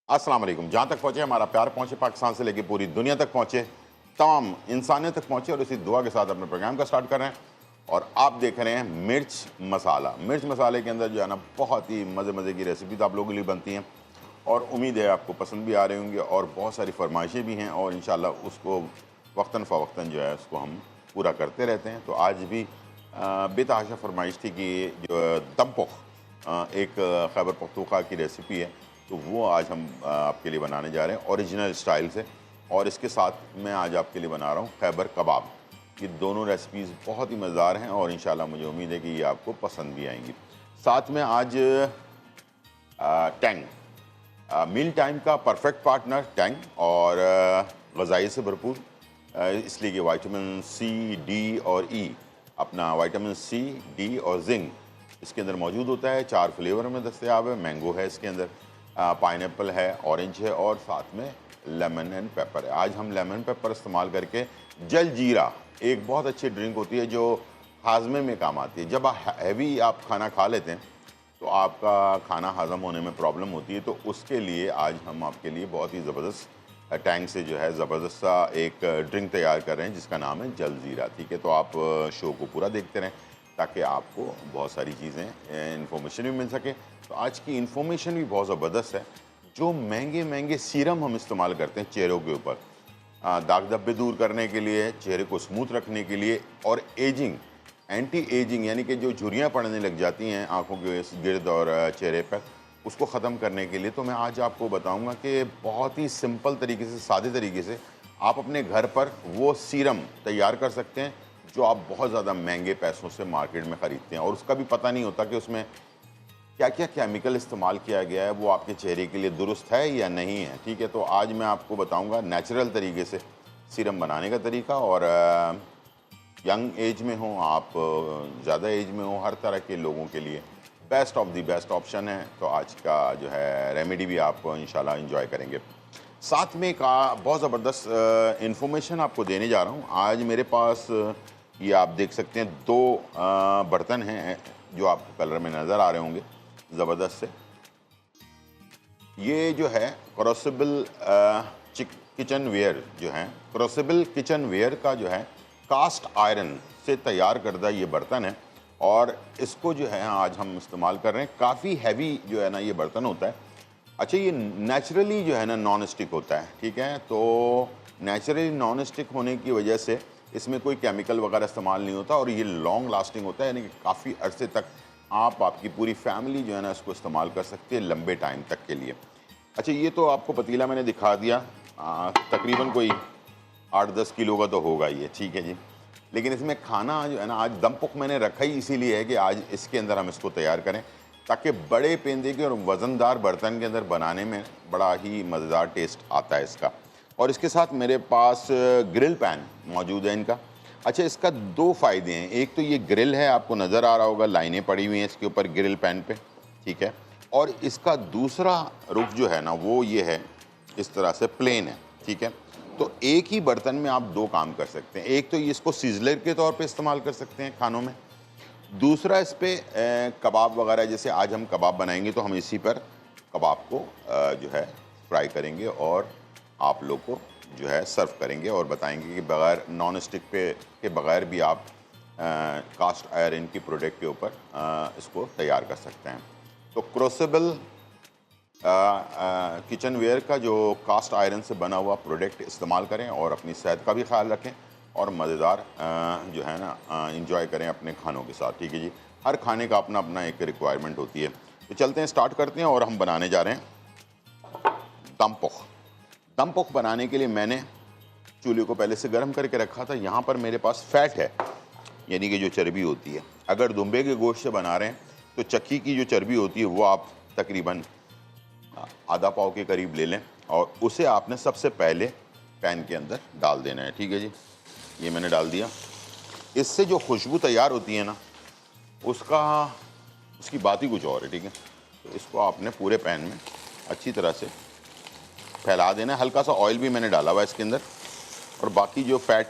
अस्सलाम वालेकुम। जहाँ तक पहुँचे हमारा प्यार पहुँचे, पाकिस्तान से लेकर पूरी दुनिया तक पहुँचे, तमाम इंसानियत तक पहुँचे और इसी दुआ के साथ अपने प्रोग्राम का स्टार्ट कर रहे हैं। और आप देख रहे हैं मिर्च मसाला। मिर्च मसाले के अंदर जो है ना बहुत ही मज़े मज़े की रेसिपीज आप लोगों के लिए बनती हैं और उम्मीद है आपको पसंद भी आ रही होंगी और बहुत सारी फरमाइशें भी हैं और इंशाल्लाह उसको वक्तन फ़वक्तन जो है उसको हम पूरा करते रहते हैं। तो आज भी बेतहाशा फरमाइश थी कि जो दम पुख एक खैबर पख्तूनख्वा की रेसिपी है, तो वो आज हम आपके लिए बनाने जा रहे हैं ओरिजिनल स्टाइल से। और इसके साथ मैं आज आपके लिए बना रहा हूँ खैबर कबाब। ये दोनों रेसिपीज़ बहुत ही मज़ेदार हैं और इंशाल्लाह मुझे उम्मीद है कि ये आपको पसंद भी आएंगी। साथ में आज टैंग, मील टाइम का परफेक्ट पार्टनर टैंग और ग़ज़ाई से भरपूर, इसलिए कि विटामिन सी, डी और ई, अपना विटामिन सी, डी और जिंक इसके अंदर मौजूद होता है। 4 फ्लेवर में दस्तयाब है। मैंगो है इसके अंदर, पाइनएप्पल है, ऑरेंज है और साथ में लेमन एंड पेपर है। आज हम लेमन पेपर इस्तेमाल करके जल जीरा, एक बहुत अच्छी ड्रिंक होती है जो हाजमे में काम आती है। जब हैवी आप खाना खा लेते हैं तो आपका खाना हज़म होने में प्रॉब्लम होती है, तो उसके लिए आज हम आपके लिए बहुत ही ज़बरदस्त टैंक से जो है ज़बरदस्त सा एक ड्रिंक तैयार कर रहे हैं जिसका नाम है जल जीरा। ठीक है, तो आप शो को पूरा देखते रहें ताकि आपको बहुत सारी चीज़ें इन्फॉर्मेशन भी मिल सके। तो आज की इन्फॉर्मेशन भी बहुत ज़बरदस्त है। जो महंगे महंगे सीरम हम इस्तेमाल करते हैं चेहरों के ऊपर, दाग धब्बे दूर करने के लिए, चेहरे को स्मूथ रखने के लिए और एजिंग, एंटी एजिंग यानी कि जो झुर्रियाँ पड़ने लग जाती हैं आँखों के गिर्द और चेहरे पर, उसको ख़त्म करने के लिए, तो मैं आज आपको बताऊंगा कि बहुत ही सिंपल तरीके से, सादे तरीके से आप अपने घर पर वो सीरम तैयार कर सकते हैं जो आप बहुत ज़्यादा महंगे पैसों से मार्केट में ख़रीदते हैं और उसका भी पता नहीं होता कि उसमें क्या क्या केमिकल इस्तेमाल किया गया है, वो आपके चेहरे के लिए दुरुस्त है या नहीं है। ठीक है, तो आज मैं आपको बताऊंगा नेचुरल तरीके से सीरम बनाने का तरीका। और यंग एज में हो आप, ज़्यादा एज में हो, हर तरह के लोगों के लिए best of the best option है। तो आज का जो है रेमेडी भी आप इंशाल्लाह एंजॉय करेंगे। साथ में एक बहुत ज़बरदस्त इन्फॉर्मेशन आपको देने जा रहा हूँ। आज मेरे पास ये आप देख सकते हैं 2 बर्तन हैं जो आपको कलर में नज़र आ रहे होंगे ज़बरदस्त से। ये जो है क्रॉसेबल किचन वेयर जो है, क्रॉसेबल किचन वेयर का जो है कास्ट आयरन से तैयार करदा ये बर्तन है और इसको जो है आज हम इस्तेमाल कर रहे हैं। काफ़ी हैवी जो है ना ये बर्तन होता है। अच्छा, ये नेचुरली जो है ना नॉन स्टिक होता है। ठीक है, तो नेचुरली नॉन स्टिक होने की वजह से इसमें कोई केमिकल वगैरह इस्तेमाल नहीं होता और ये लॉन्ग लास्टिंग होता है, यानी कि काफ़ी अरसे तक आप, आपकी पूरी फैमिली जो है ना इसको इस्तेमाल कर सकती है लंबे टाइम तक के लिए। अच्छा, ये तो आपको पतीला मैंने दिखा दिया, तकरीबन कोई 8-10 किलो का तो होगा ये। ठीक है जी, लेकिन इसमें खाना जो है ना आज दम पुख मैंने रखा ही इसीलिए है कि आज इसके अंदर हम इसको तैयार करें ताकि बड़े पेंदे के और वज़नदार बर्तन के अंदर बनाने में बड़ा ही मज़ेदार टेस्ट आता है इसका। और इसके साथ मेरे पास ग्रिल पैन मौजूद है इनका। अच्छा, इसका 2 फ़ायदे हैं। एक तो ये ग्रिल है, आपको नज़र आ रहा होगा लाइनें पड़ी हुई हैं इसके ऊपर ग्रिल पैन पे। ठीक है, और इसका दूसरा रुख जो है ना वो ये है, इस तरह से प्लेन है। ठीक है, तो एक ही बर्तन में आप 2 काम कर सकते हैं। एक तो ये इसको सीजलर के तौर पे इस्तेमाल कर सकते हैं खानों में, दूसरा इस पे कबाब वगैरह, जैसे आज हम कबाब बनाएंगे तो हम इसी पर कबाब को जो है फ्राई करेंगे और आप लोग को जो है सर्व करेंगे और बताएंगे कि बग़ैर नॉन स्टिक पे के बग़ैर भी आप कास्ट आयरन की प्रोडक्ट के ऊपर इसको तैयार कर सकते हैं। तो क्रोसेबल किचन वेयर का जो कास्ट आयरन से बना हुआ प्रोडक्ट इस्तेमाल करें और अपनी सेहत का भी ख्याल रखें और मज़ेदार जो है ना इंजॉय करें अपने खानों के साथ। ठीक है जी, हर खाने का अपना अपना एक रिक्वायरमेंट होती है। तो चलते हैं, स्टार्ट करते हैं और हम बनाने जा रहे हैं दम पुख। दम पुख बनाने के लिए मैंने चूल्हे को पहले से गर्म करके रखा था। यहाँ पर मेरे पास फैट है, यानी कि जो चर्बी होती है। अगर दुम्बे के गोश्त से बना रहे हैं तो चक्की की जो चर्बी होती है वो आप तकरीबन आधा पाव के करीब ले लें और उसे आपने सबसे पहले पैन के अंदर डाल देना है। ठीक है जी, ये मैंने डाल दिया। इससे जो खुशबू तैयार होती है ना उसकी बात ही कुछ और है। ठीक है, तो इसको आपने पूरे पैन में अच्छी तरह से फैला देना है। हल्का सा ऑयल भी मैंने डाला हुआ है इसके अंदर और बाकी जो फैट,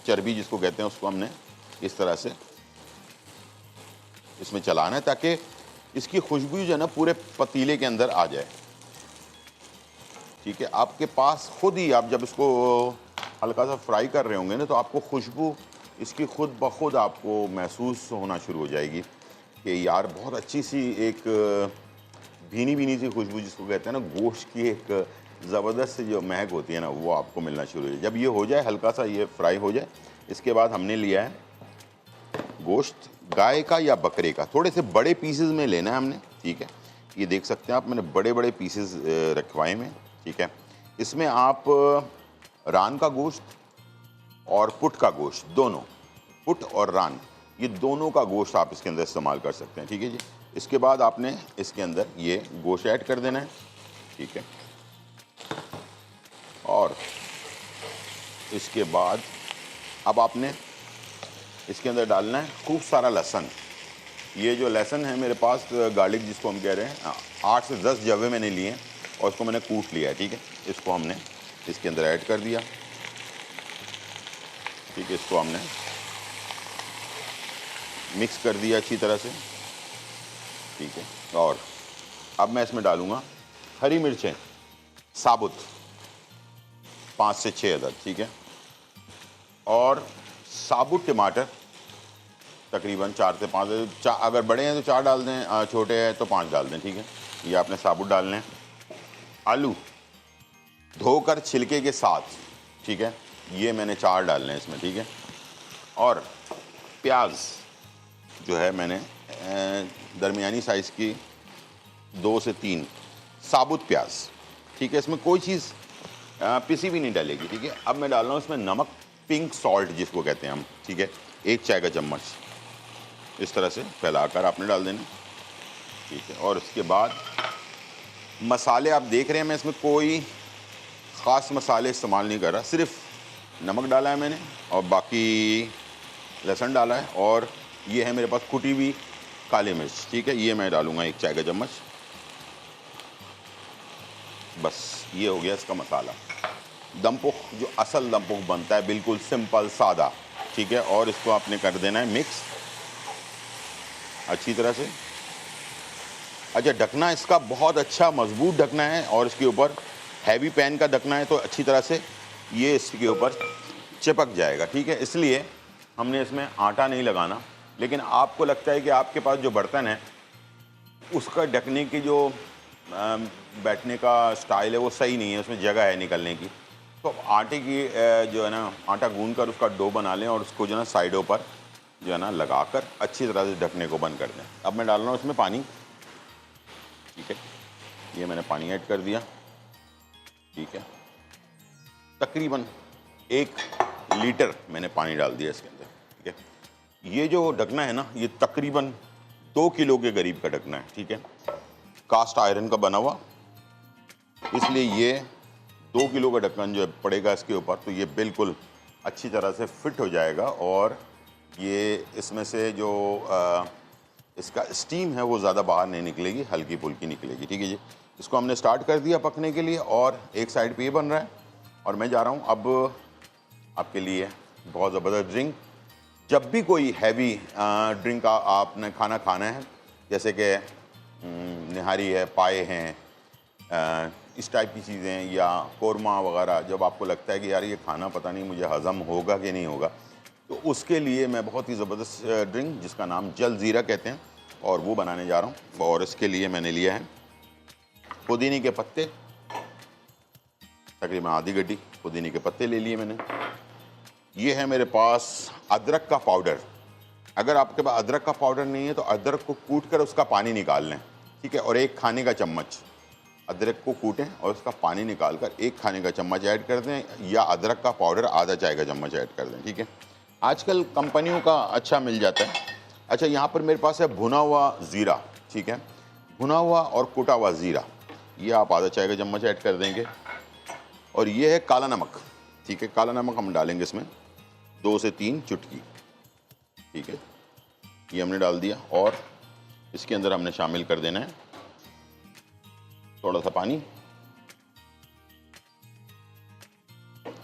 चर्बी जिसको कहते हैं, उसको हमने इस तरह से इसमें चलाना है ताकि इसकी खुशबू जो है ना पूरे पतीले के अंदर आ जाए। ठीक है। आपके पास खुद ही, आप जब इसको हल्का सा फ्राई कर रहे होंगे ना, तो आपको खुशबू इसकी खुद ब खुद आपको महसूस होना शुरू हो जाएगी कि यार बहुत अच्छी सी एक भीनी भीनी सी खुशबू जिसको कहते हैं ना, गोश्त की एक ज़बरदस्त सी जो महक होती है ना, वो आपको मिलना शुरू हो जाए। जब ये हो जाए, हल्का सा ये फ्राई हो जाए, इसके बाद हमने लिया है गोश्त गाय का या बकरे का। थोड़े से बड़े पीसेस में लेना है हमने, ठीक है। ये देख सकते हैं आप, मैंने बड़े बड़े पीसेस रखवाए में, ठीक है। इसमें आप रान का गोश्त और पुट का गोश्त, दोनों, पुट और रान, ये दोनों का गोश्त आप इसके अंदर इस्तेमाल कर सकते हैं, ठीक है जी। इसके बाद आपने इसके अंदर ये गोश्त ऐड कर देना है, ठीक है। और इसके बाद अब आपने इसके अंदर डालना है खूब सारा लहसुन। ये जो लहसुन है मेरे पास, गार्लिक जिसको हम कह रहे हैं, 8 से 10 जवे मैंने लिए हैं और इसको मैंने कूट लिया है, ठीक है। इसको हमने इसके अंदर ऐड कर दिया, ठीक है। इसको हमने मिक्स कर दिया अच्छी तरह से, ठीक है। और अब मैं इसमें डालूँगा हरी मिर्चें साबुत 5 से 6 अदद, ठीक है। और साबुत टमाटर तकरीबन 4 से 5, अगर बड़े हैं तो 4 डाल दें, छोटे हैं तो 5 डाल दें, ठीक है। ये आपने साबुत डालने हैं। आलू धोकर छिलके के साथ, ठीक है, ये मैंने 4 डालने हैं इसमें, ठीक है। और प्याज जो है मैंने दरमियानी साइज़ की 2 से 3 साबुत प्याज, ठीक है। इसमें कोई चीज़ पिसी भी नहीं डालेगी, ठीक है। अब मैं डाल रहा हूँ इसमें नमक, पिंक सॉल्ट जिसको कहते हैं हम, ठीक है, 1 चाय का चम्मच इस तरह से फैलाकर आपने डाल देना, ठीक है। और उसके बाद मसाले आप देख रहे हैं, मैं इसमें कोई ख़ास मसाले इस्तेमाल नहीं कर रहा, सिर्फ नमक डाला है मैंने और बाकी लहसुन डाला है, और ये है मेरे पास कुटी हुई काली मिर्च, ठीक है। ये मैं डालूँगा 1 चाय का चम्मच, बस ये हो गया इसका मसाला। दमपुख जो असल दमपुख बनता है, बिल्कुल सिंपल सादा, ठीक है। और इसको आपने कर देना है मिक्स अच्छी तरह से। अच्छा, ढकना इसका बहुत अच्छा मजबूत ढकना है, और इसके ऊपर हैवी पैन का ढकना है, तो अच्छी तरह से ये इसके ऊपर चिपक जाएगा, ठीक है। इसलिए हमने इसमें आटा नहीं लगाना। लेकिन आपको लगता है कि आपके पास जो बर्तन है उसका ढकने की जो बैठने का स्टाइल है वो सही नहीं है, उसमें जगह है निकलने की, तो आटे की जो है ना, आटा गूंद कर उसका डो बना लें और उसको जो है ना साइडों पर जो है ना लगाकर अच्छी तरह से ढकने को बंद कर दें। अब मैं डाल रहा हूँ इसमें पानी, ठीक है। ये मैंने पानी ऐड कर दिया, ठीक है। तकरीबन 1 लीटर मैंने पानी डाल दिया इसके अंदर, ठीक है। ये जो ढकना है ना, ये तकरीबन 2 किलो के करीब का ढकना है, ठीक है। कास्ट आयरन का बना हुआ, इसलिए ये 2 किलो का ढक्कन जो पड़ेगा इसके ऊपर, तो ये बिल्कुल अच्छी तरह से फिट हो जाएगा, और ये इसमें से जो इसका स्टीम है वो ज़्यादा बाहर नहीं निकलेगी, हल्की फुल्की निकलेगी, ठीक है जी। इसको हमने स्टार्ट कर दिया पकने के लिए, और एक साइड पे ये बन रहा है, और मैं जा रहा हूँ अब आपके लिए बहुत ज़बरदस्त ड्रिंक। जब भी कोई हैवी ड्रिंक आपने खाना खाना है, जैसे कि निहारी है, पाए हैं, इस टाइप की चीज़ें, या कोरमा वगैरह, जब आपको लगता है कि यार ये खाना पता नहीं मुझे हज़म होगा कि नहीं होगा, तो उसके लिए मैं बहुत ही ज़बरदस्त ड्रिंक जिसका नाम जल ज़ीरा कहते हैं, और वो बनाने जा रहा हूँ। और इसके लिए मैंने लिया है पुदीने के पत्ते, तकरीबन आधी गड्डी पुदीने के पत्ते ले लिए मैंने। ये है मेरे पास अदरक का पाउडर। अगर आपके पास अदरक का पाउडर नहीं है तो अदरक को कूट कर उसका पानी निकाल लें, ठीक है। और 1 खाने का चम्मच अदरक को कूटें और उसका पानी निकाल कर 1 खाने का चम्मच ऐड कर दें, या अदरक का पाउडर आधा चाय का चम्मच ऐड कर दें, ठीक है। आजकल कंपनियों का अच्छा मिल जाता है। अच्छा, यहाँ पर मेरे पास है भुना हुआ ज़ीरा, ठीक है। भुना हुआ और कुटा हुआ ज़ीरा, ये आप आधा चाय का चम्मच ऐड कर देंगे। और ये है काला नमक, ठीक है। काला नमक हम डालेंगे इसमें 2 से 3 चुटकी, ठीक है। ये हमने डाल दिया, और इसके अंदर हमने शामिल कर देना है थोड़ा सा पानी।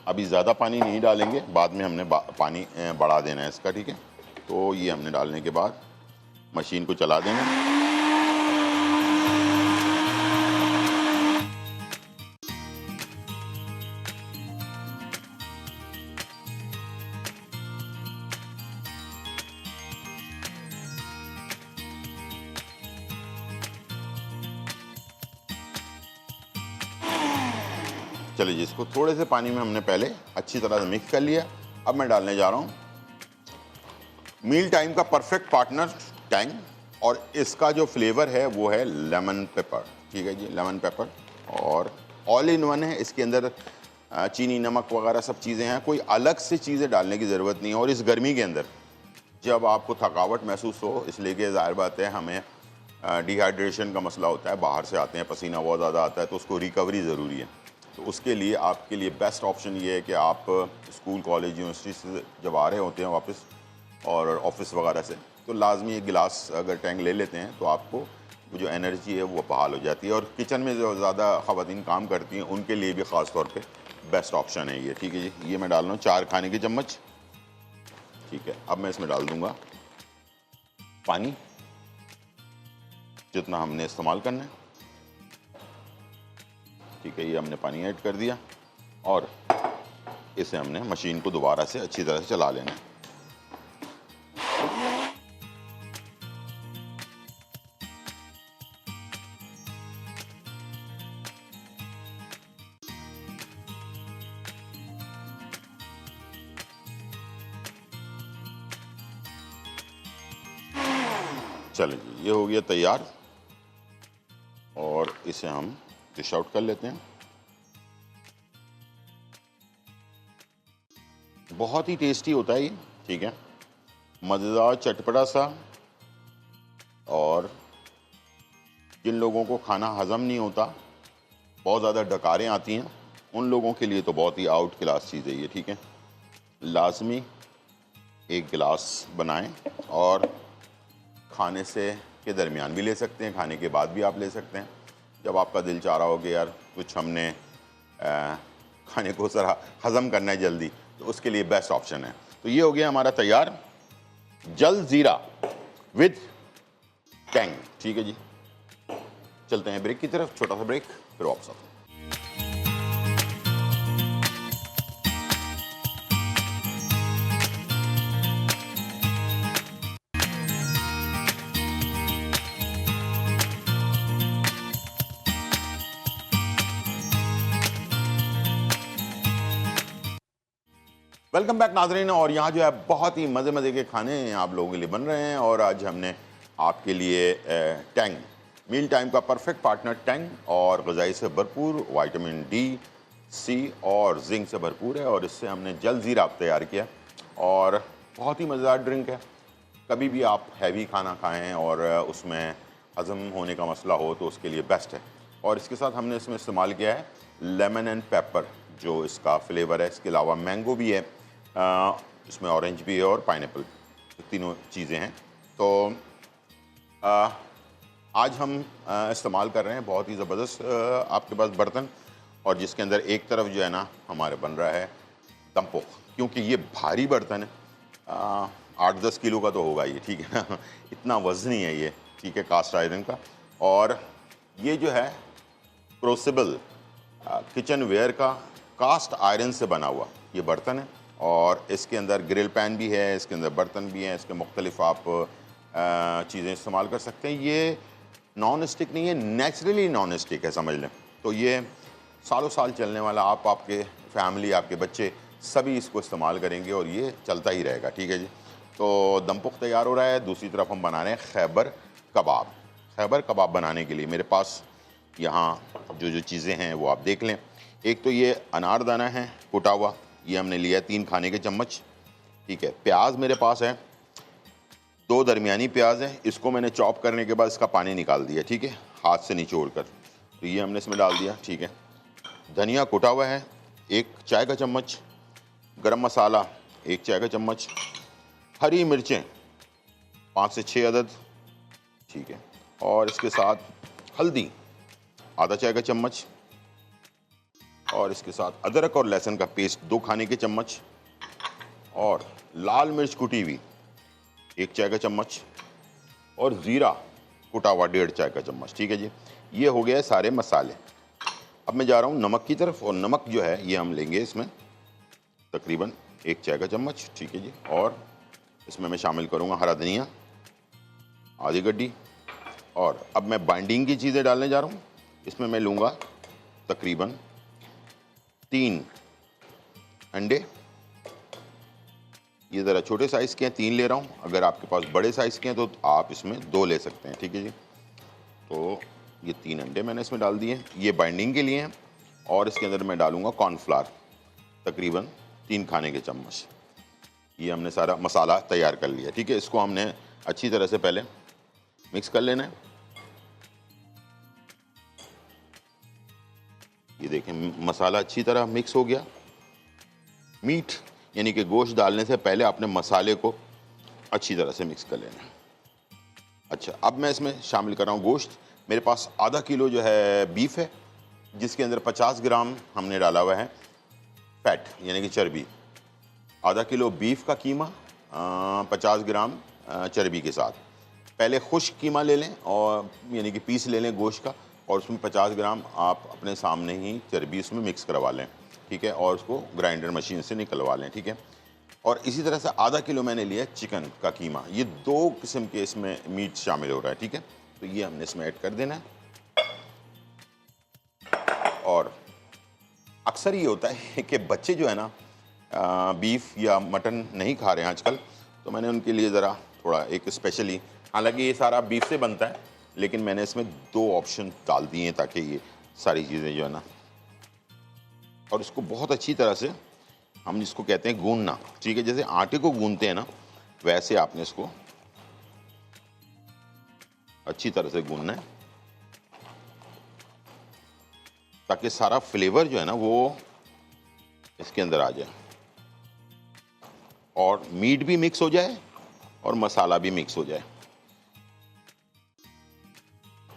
अभी ज़्यादा पानी नहीं डालेंगे, बाद में हमने पानी बढ़ा देना है इसका, ठीक है। तो ये हमने डालने के बाद मशीन को चला देना। चलिए जी, इसको थोड़े से पानी में हमने पहले अच्छी तरह से मिक्स कर लिया। अब मैं डालने जा रहा हूँ मील टाइम का परफेक्ट पार्टनर टैंग, और इसका जो फ्लेवर है वो है लेमन पेपर। ठीक है जी, लेमन पेपर, और ऑल इन वन है। इसके अंदर चीनी, नमक वगैरह सब चीज़ें हैं, कोई अलग से चीज़ें डालने की ज़रूरत नहीं है। और इस गर्मी के अंदर जब आपको थकावट महसूस हो, इसलिए कि ज़ाहिर बात है हमें डिहाइड्रेशन का मसला होता है, बाहर से आते हैं, पसीना बहुत ज़्यादा आता है, तो उसको रिकवरी ज़रूरी है। तो उसके लिए आपके लिए बेस्ट ऑप्शन ये है कि आप स्कूल, कॉलेज, यूनिवर्सिटी से जब आ रहे होते हैं वापस और ऑफिस वगैरह से, तो लाजमी एक गिलास अगर टैंग ले लेते हैं तो आपको वो जो एनर्जी है वो बहाल हो जाती है। और किचन में जो ज़्यादा ख़वातीन काम करती हैं उनके लिए भी ख़ास तौर पे बेस्ट ऑप्शन है ये। ठीक है जी, ये मैं डाल रहा हूँ 4 खाने के चम्मच। ठीक है, अब मैं इसमें डाल दूँगा पानी, जितना हमने इस्तेमाल करना है। ठीक है, ये हमने पानी ऐड कर दिया और इसे हमने मशीन को दोबारा से अच्छी तरह से चला लेना है। चलिए जी, ये हो गया तैयार और इसे हम डिश आउट कर लेते हैं। बहुत ही टेस्टी होता है ये। ठीक है, मज़ेदार, चटपटा सा, और जिन लोगों को खाना हज़म नहीं होता, बहुत ज़्यादा डकारें आती हैं, उन लोगों के लिए तो बहुत ही आउट क्लास चीज़ है ये। ठीक है, लाजमी एक गिलास बनाएं और खाने से के दरमियान भी ले सकते हैं, खाने के बाद भी आप ले सकते हैं। जब आपका दिल चाह रहा हो कि यार कुछ हमने खाने को ज़रा हज़म करना है जल्दी, तो उसके लिए बेस्ट ऑप्शन है। तो ये हो गया हमारा तैयार जल ज़ीरा विद टैंग। ठीक है जी, चलते हैं ब्रेक की तरफ, छोटा सा ब्रेक, फिर वापस आते हैं। वेलकम बैक नाज़रीन। और यहाँ जो है बहुत ही मज़े मज़े के खाने आप लोगों के लिए बन रहे हैं, और आज हमने आपके लिए टैंग, मील टाइम का परफेक्ट पार्टनर टैंग, और ग़िज़ाई से भरपूर, विटामिन डी, सी और जिंक से भरपूर है, और इससे हमने जल ज़ीरा तैयार किया, और बहुत ही मज़ेदार ड्रिंक है। कभी भी आप हैवी खाना खाएँ और उसमें हज़म होने का मसला हो तो उसके लिए बेस्ट है। और इसके साथ हमने इसमें इस्तेमाल किया है लेमन एंड पेपर, जो इसका फ्लेवर है। इसके अलावा मैंगो भी है, इसमें ऑरेंज भी है और पाइनएप्पल, तीनों चीज़ें हैं। तो आज हम इस्तेमाल कर रहे हैं बहुत ही ज़बरदस्त आपके पास बर्तन, और जिसके अंदर एक तरफ जो है ना हमारे बन रहा है दम पोख, क्योंकि ये भारी बर्तन है, 8-10 किलो का तो होगा ये। ठीक है ना, इतना वज़नी है ये। ठीक है, कास्ट आयरन का, और ये जो है क्रूसिबल किचन वेयर का कास्ट आयरन से बना हुआ ये बर्तन है, और इसके अंदर ग्रिल पैन भी है, इसके अंदर बर्तन भी हैं, इसके मुख्तलिफ आप चीज़ें इस्तेमाल कर सकते हैं। ये नॉन स्टिक नहीं है, नेचुरली नॉन स्टिक है, समझ लें। तो ये सालों साल चलने वाला, आप, आपके फैमिली, आपके बच्चे सभी इसको इस्तेमाल करेंगे और ये चलता ही रहेगा। ठीक है जी, तो दमपुख तैयार हो रहा है। दूसरी तरफ हम बना रहे हैं खैबर कबाब। खैबर कबाब बनाने के लिए मेरे पास यहाँ जो चीज़ें हैं वो आप देख लें। एक तो ये अनारदाना है कुटा हुआ, ये हमने लिया 3 खाने के चम्मच। ठीक है, प्याज मेरे पास है, 2 दरमियानी प्याज है, इसको मैंने चॉप करने के बाद इसका पानी निकाल दिया। ठीक है, हाथ से निचोड़ कर, तो ये हमने इसमें डाल दिया। ठीक है, धनिया कुटा हुआ है 1 चाय का चम्मच, गरम मसाला 1 चाय का चम्मच, हरी मिर्चें 5 से 6 अदद। ठीक है, और इसके साथ हल्दी आधा चाय का चम्मच, और इसके साथ अदरक और लहसुन का पेस्ट 2 खाने के चम्मच, और लाल मिर्च कुटी हुई 1 चाय का चम्मच, और ज़ीरा कुटा हुआ 1.5 चाय का चम्मच। ठीक है जी, ये हो गया है सारे मसाले। अब मैं जा रहा हूँ नमक की तरफ, और नमक जो है ये हम लेंगे इसमें तकरीबन 1 चाय का चम्मच। ठीक है जी, और इसमें मैं शामिल करूँगा हरा धनिया आधी गड्डी, और अब मैं बाइंडिंग की चीज़ें डालने जा रहा हूँ। इसमें मैं लूँगा तकरीबन 3 अंडे, ये ज़रा छोटे साइज़ के हैं, 3 ले रहा हूँ। अगर आपके पास बड़े साइज़ के हैं तो आप इसमें 2 ले सकते हैं, ठीक है जी। तो ये 3 अंडे मैंने इसमें डाल दिए, ये बाइंडिंग के लिए हैं। और इसके अंदर मैं डालूँगा कॉर्नफ्लावर, तकरीबन 3 खाने के चम्मच। ये हमने सारा मसाला तैयार कर लिया, ठीक है। इसको हमने अच्छी तरह से पहले मिक्स कर लेना है। ये देखें मसाला अच्छी तरह मिक्स हो गया। मीट यानी कि गोश्त डालने से पहले आपने मसाले को अच्छी तरह से मिक्स कर लेना है। अच्छा, अब मैं इसमें शामिल कर रहा हूँ गोश्त। मेरे पास आधा किलो जो है बीफ है, जिसके अंदर 50 ग्राम हमने डाला हुआ है फैट यानी कि चर्बी। आधा किलो बीफ का कीमा 50 ग्राम चर्बी के साथ। पहले खुश्क कीमा ले लें और यानी कि पीस ले लें गोश्त का, और उसमें 50 ग्राम आप अपने सामने ही चर्बी उसमें मिक्स करवा लें, ठीक है। और उसको ग्राइंडर मशीन से निकलवा लें, ठीक है। और इसी तरह से आधा किलो मैंने लिया चिकन का कीमा। ये 2 किस्म के इसमें मीट शामिल हो रहा है, ठीक है। तो ये हमने इसमें ऐड कर देना है। और अक्सर ये होता है कि बच्चे जो है ना बीफ या मटन नहीं खा रहे हैं आजकल, तो मैंने उनके लिए ज़रा थोड़ा एक स्पेशली, हालांकि ये सारा बीफ से बनता है, लेकिन मैंने इसमें 2 ऑप्शन डाल दिए हैं ताकि ये सारी चीज़ें जो है ना, और इसको बहुत अच्छी तरह से हम जिसको कहते हैं गूंदना, ठीक है। जैसे आटे को गूंदते हैं ना, वैसे आपने इसको अच्छी तरह से गूंदना है ताकि सारा फ्लेवर जो है ना वो इसके अंदर आ जाए और मीट भी मिक्स हो जाए और मसाला भी मिक्स हो जाए।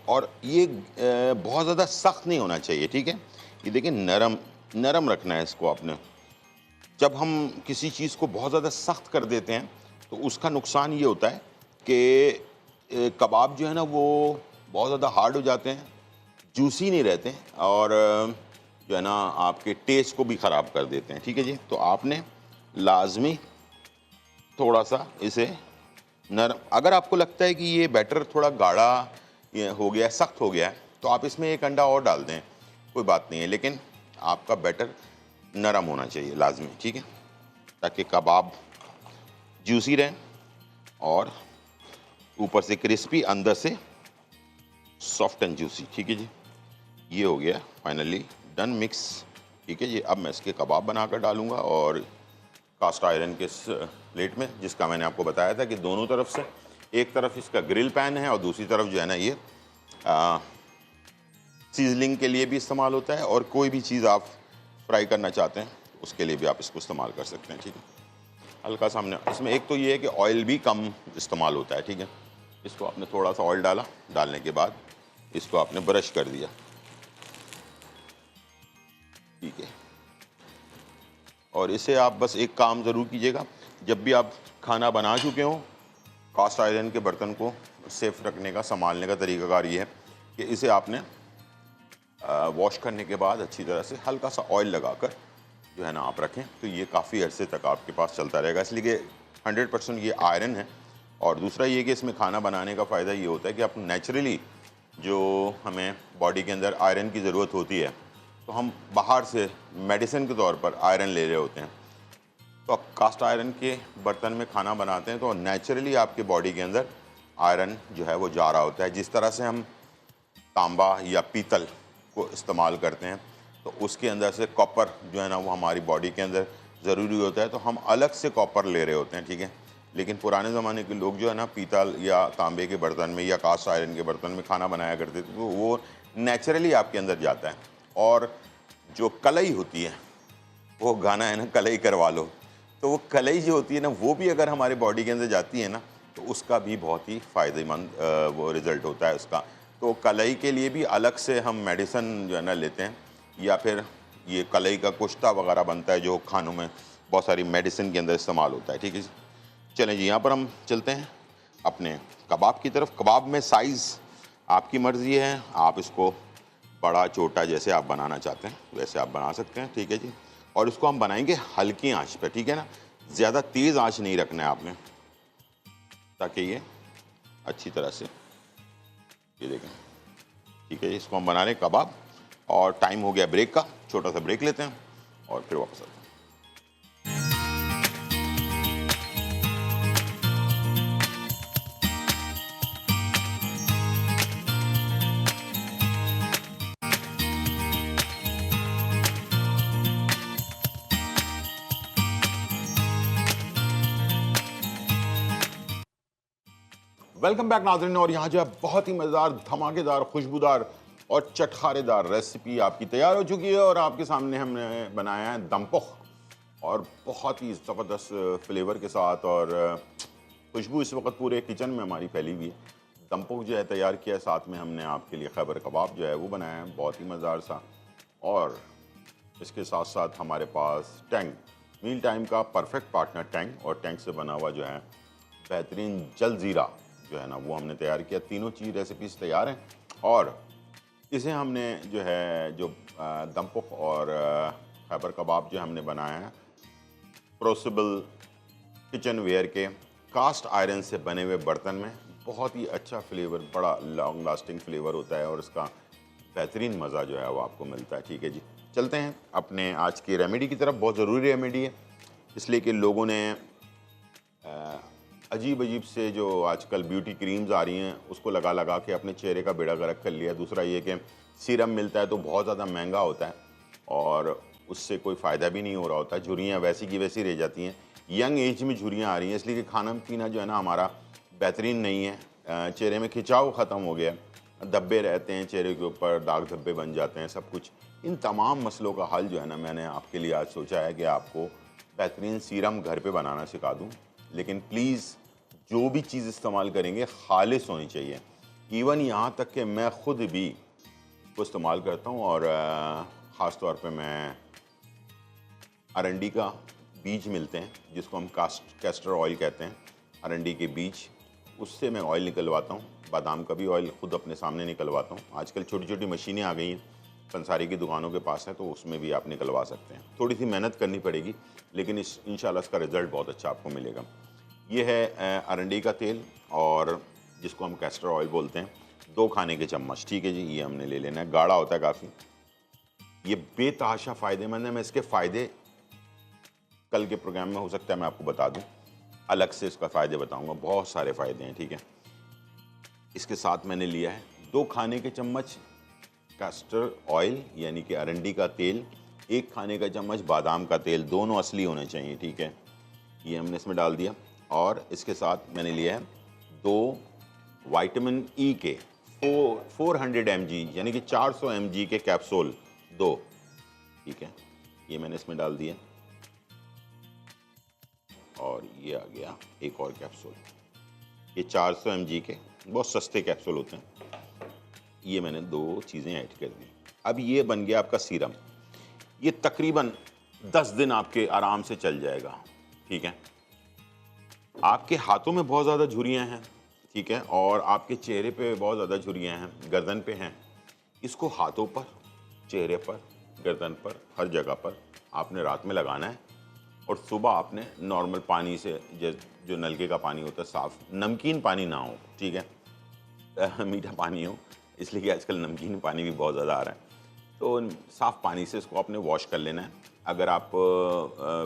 और ये बहुत ज़्यादा सख्त नहीं होना चाहिए, ठीक है। ये देखिए नरम नरम रखना है इसको आपने। जब हम किसी चीज़ को बहुत ज़्यादा सख्त कर देते हैं तो उसका नुकसान ये होता है कि कबाब जो है ना वो बहुत ज़्यादा हार्ड हो जाते हैं, जूसी नहीं रहते हैं, और जो है ना आपके टेस्ट को भी ख़राब कर देते हैं, ठीक है जी। तो आपने लाजमी थोड़ा सा इसे नरम, अगर आपको लगता है कि ये बैटर थोड़ा गाढ़ा ये हो गया है, सख्त हो गया है, तो आप इसमें 1 अंडा और डाल दें, कोई बात नहीं है। लेकिन आपका बैटर नरम होना चाहिए लाजमी, ठीक है, ताकि कबाब जूसी रहें और ऊपर से क्रिस्पी, अंदर से सॉफ्ट एंड जूसी, ठीक है जी। ये हो गया फाइनली डन मिक्स, ठीक है जी। अब मैं इसके कबाब बनाकर डालूंगा और कास्ट आयरन के प्लेट में, जिसका मैंने आपको बताया था कि दोनों तरफ से, एक तरफ इसका ग्रिल पैन है और दूसरी तरफ जो है ना ये सीजलिंग के लिए भी इस्तेमाल होता है, और कोई भी चीज़ आप फ्राई करना चाहते हैं उसके लिए भी आप इसको इस्तेमाल कर सकते हैं, ठीक है। हल्का सा हमने इसमें, एक तो ये है कि ऑयल भी कम इस्तेमाल होता है, ठीक है। इसको आपने थोड़ा सा ऑयल डाला, डालने के बाद इसको आपने ब्रश कर दिया, ठीक है। और इसे आप बस एक काम ज़रूर कीजिएगा, जब भी आप खाना बना चुके हों, कास्ट आयरन के बर्तन को सेफ रखने का, संभालने का तरीकाकार ये है कि इसे आपने वॉश करने के बाद अच्छी तरह से हल्का सा ऑयल लगाकर जो है ना आप रखें, तो ये काफ़ी अरसे तक आपके पास चलता रहेगा, इसलिए कि 100% ये आयरन है। और दूसरा ये कि इसमें खाना बनाने का फ़ायदा ये होता है कि आप नेचुरली जो हमें बॉडी के अंदर आयरन की ज़रूरत होती है, तो हम बाहर से मेडिसिन के तौर पर आयरन ले रहे होते हैं, तो आप कास्ट आयरन के बर्तन में खाना बनाते हैं तो नेचुरली आपके बॉडी के अंदर आयरन जो है वो जा रहा होता है। जिस तरह से हम तांबा या पीतल को इस्तेमाल करते हैं तो उसके अंदर से कॉपर जो है ना वो हमारी बॉडी के अंदर ज़रूरी होता है, तो हम अलग से कॉपर ले रहे होते हैं, ठीक है। लेकिन पुराने ज़माने के लोग जो है ना पीतल या तांबे के बर्तन में या कास्ट आयरन के बर्तन में खाना बनाया करते थे, तो वो नेचुरली आपके अंदर जाता है। और जो कलई होती है, वो गाना है ना कलई करवा लो, तो वो कलई जो होती है ना वो भी अगर हमारे बॉडी के अंदर जाती है ना तो उसका भी बहुत ही फ़ायदेमंद वो रिज़ल्ट होता है उसका। तो कलई के लिए भी अलग से हम मेडिसिन जो है ना लेते हैं, या फिर ये कलई का कुश्ता वगैरह बनता है जो खानों में बहुत सारी मेडिसिन के अंदर इस्तेमाल होता है, ठीक है। चलें जी, यहाँ पर हम चलते हैं अपने कबाब की तरफ। कबाब में साइज़ आपकी मर्ज़ी है, आप इसको बड़ा छोटा जैसे आप बनाना चाहते हैं वैसे आप बना सकते हैं, ठीक है जी। और इसको हम बनाएंगे हल्की आंच पे, ठीक है ना, ज़्यादा तेज़ आंच नहीं रखना है आपने, ताकि ये अच्छी तरह से, ये देखें, ठीक है। इसको हम बना रहे कबाब और टाइम हो गया ब्रेक का, छोटा सा ब्रेक लेते हैं और फिर वापस आते हैं। वेलकम बैक नाज़रीन। और यहाँ जो है बहुत ही मज़ेदार, धमाकेदार, खुशबूदार और चटखारेदार रेसिपी आपकी तैयार हो चुकी है और आपके सामने हमने बनाया है दम पोख, और बहुत ही ज़बरदस्त फ्लेवर के साथ, और खुशबू इस वक्त पूरे किचन में हमारी फैली हुई है। दम पोख जो है तैयार किया है, साथ में हमने आपके लिए खैबर कबाब जो है वो बनाया है, बहुत ही मज़ेदार सा। और इसके साथ साथ हमारे पास टैंग, मील टाइम का परफेक्ट पार्टनर टैंग, और टैंग से बना हुआ जो है बेहतरीन जलजीरा जो है ना वो हमने तैयार किया। तीनों चीज़ रेसिपीज़ तैयार हैं, और इसे हमने जो है दम पोख और खैबर कबाब जो हमने बनाया है प्रोसेबल किचन वेयर के कास्ट आयरन से बने हुए बर्तन में। बहुत ही अच्छा फ्लेवर, बड़ा लॉन्ग लास्टिंग फ्लेवर होता है, और इसका बेहतरीन मज़ा जो है वो आपको मिलता है। ठीक है जी, चलते हैं अपने आज की रेमेडी की तरफ। बहुत ज़रूरी रेमेडी है, इसलिए कि लोगों ने अजीब अजीब से जो आजकल ब्यूटी क्रीम्स आ रही हैं उसको लगा लगा के अपने चेहरे का बेड़ा गर्क कर लिया। दूसरा ये कि सीरम मिलता है तो बहुत ज़्यादा महंगा होता है, और उससे कोई फ़ायदा भी नहीं हो रहा होता। झुर्रियाँ वैसी की वैसी रह जाती हैं, यंग एज में झुर्रियाँ आ रही हैं, इसलिए कि खाना पीना जो है ना हमारा बेहतरीन नहीं है। चेहरे में खिंचाव ख़त्म हो गया, धब्बे रहते हैं चेहरे के ऊपर, दाग धब्बे बन जाते हैं, सब कुछ। इन तमाम मसलों का हल जो है ना मैंने आपके लिए आज सोचा है कि आपको बेहतरीन सीरम घर पे बनाना सिखा दूं। लेकिन प्लीज़ जो भी चीज़ इस्तेमाल करेंगे खालिस होनी चाहिए। इवन यहाँ तक कि मैं ख़ुद भी इसको इस्तेमाल करता हूँ, और ख़ास तौर पे मैं अरंडी का बीज मिलते हैं जिसको हम कैस्टर ऑयल कहते हैं, अरंडी के बीज, उससे मैं ऑयल निकलवाता हूँ। बादाम का भी ऑयल खुद अपने सामने निकलवाता हूँ। आजकल छोटी छोटी मशीनें आ गई हैं, पंसारी की दुकानों के पास है, तो उसमें भी आप निकलवा सकते हैं। थोड़ी सी मेहनत करनी पड़ेगी, लेकिन इंशाल्लाह इसका रिज़ल्ट बहुत अच्छा आपको मिलेगा। ये है अरंडी का तेल, और जिसको हम कैस्टर ऑयल बोलते हैं, 2 खाने के चम्मच। ठीक है जी, ये हमने ले लेना है। गाढ़ा होता है काफ़ी, ये बेतहाशा फ़ायदेमंद है। मैं इसके फ़ायदे कल के प्रोग्राम में हो सकता है मैं आपको बता दूं, अलग से इसका फ़ायदे बताऊंगा, बहुत सारे फ़ायदे हैं। ठीक है, इसके साथ मैंने लिया है 2 खाने के चम्मच कैस्टर ऑयल यानी कि अरंडी का तेल, 1 खाने का चम्मच बादाम का तेल, दोनों असली होने चाहिए। ठीक है, ये हमने इसमें डाल दिया। और इसके साथ मैंने लिया है 2 विटामिन ई के 400 mg यानी कि 400 mg के कैप्सूल, 2। ठीक है, ये मैंने इसमें डाल दिया, और ये आ गया एक और कैप्सूल। ये 400 mg के बहुत सस्ते कैप्सूल होते हैं। ये मैंने 2 चीज़ें ऐड कर दी। अब ये बन गया आपका सीरम। ये तकरीबन 10 दिन आपके आराम से चल जाएगा। ठीक है, आपके हाथों में बहुत ज़्यादा झुर्रियाँ हैं, ठीक है, और आपके चेहरे पे बहुत ज़्यादा झुर्रियाँ हैं, गर्दन पे हैं। इसको हाथों पर, चेहरे पर, गर्दन पर, हर जगह पर आपने रात में लगाना है, और सुबह आपने नॉर्मल पानी से, जो नलके का पानी होता है साफ़, नमकीन पानी ना हो, ठीक है, मीठा पानी हो, इसलिए कि आजकल नमकीन पानी भी बहुत ज़्यादा आ रहा है, तो साफ़ पानी से इसको आपने वॉश कर लेना है। अगर आप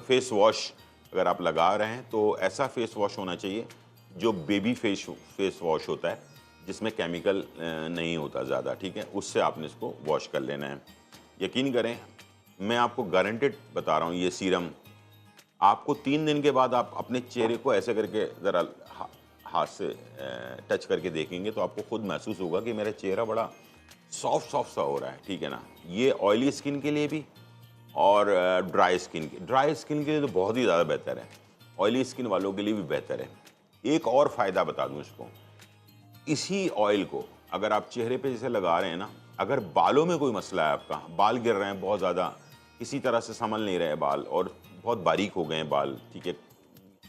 फेस वॉश अगर आप लगा रहे हैं तो ऐसा फेस वॉश होना चाहिए जो बेबी फेस वॉश होता है, जिसमें केमिकल नहीं होता ज़्यादा। ठीक है, उससे आपने इसको वॉश कर लेना है। यकीन करें, मैं आपको गारंटेड बता रहा हूँ, ये सीरम आपको 3 दिन के बाद आप अपने चेहरे को ऐसे करके ज़रा हाथ से टच करके देखेंगे तो आपको खुद महसूस होगा कि मेरा चेहरा बड़ा सॉफ्ट सा हो रहा है। ठीक है ना, ये ऑयली स्किन के लिए भी और ड्राई स्किन के लिए तो बहुत ही ज़्यादा बेहतर है, ऑयली स्किन वालों के लिए भी बेहतर है। एक और फ़ायदा बता दूं इसको, इसी ऑयल को अगर आप चेहरे पे जैसे लगा रहे हैं ना, अगर बालों में कोई मसला है, आपका बाल गिर रहे हैं बहुत ज़्यादा, किसी तरह से संभल नहीं रहे बाल और बहुत बारीक हो गए हैं बाल, ठीक है,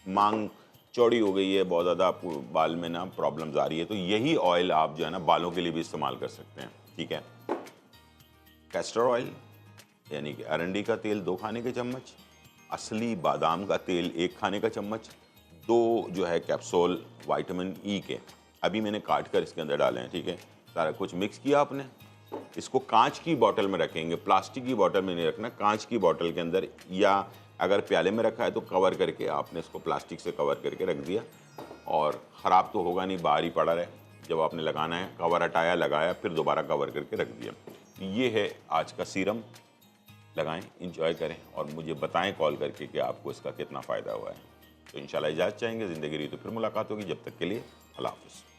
मांग चौड़ी हो गई है बहुत ज़्यादा, आपको बाल में ना प्रॉब्लम्स आ रही है, तो यही ऑयल आप जो है ना बालों के लिए भी इस्तेमाल कर सकते हैं। ठीक है, कैस्टर ऑयल यानी कि अरंडी का तेल 2 खाने के चम्मच, असली बादाम का तेल 1 खाने का चम्मच, 2 जो है कैप्सूल विटामिन ई के, अभी मैंने काट कर इसके अंदर डाले हैं। ठीक है, सारा कुछ मिक्स किया आपने, इसको कांच की बोतल में रखेंगे, प्लास्टिक की बोतल में नहीं रखना, कांच की बोतल के अंदर, या अगर प्याले में रखा है तो कवर करके आपने इसको प्लास्टिक से कवर करके रख दिया, और ख़राब तो होगा नहीं, बाहर ही पड़ा रहे। जब आपने लगाना है कवर हटाया, लगाया, फिर दोबारा कवर करके रख दिया। ये है आज का सीरम, लगाएं, इंजॉय करें और मुझे बताएं कॉल करके कि आपको इसका कितना फ़ायदा हुआ है। तो इंशाल्लाह इजाज़त चाहेंगे, ज़िंदगी रही तो फिर मुलाकात होगी। जब तक के लिए अल्लाह हाफ़िज़।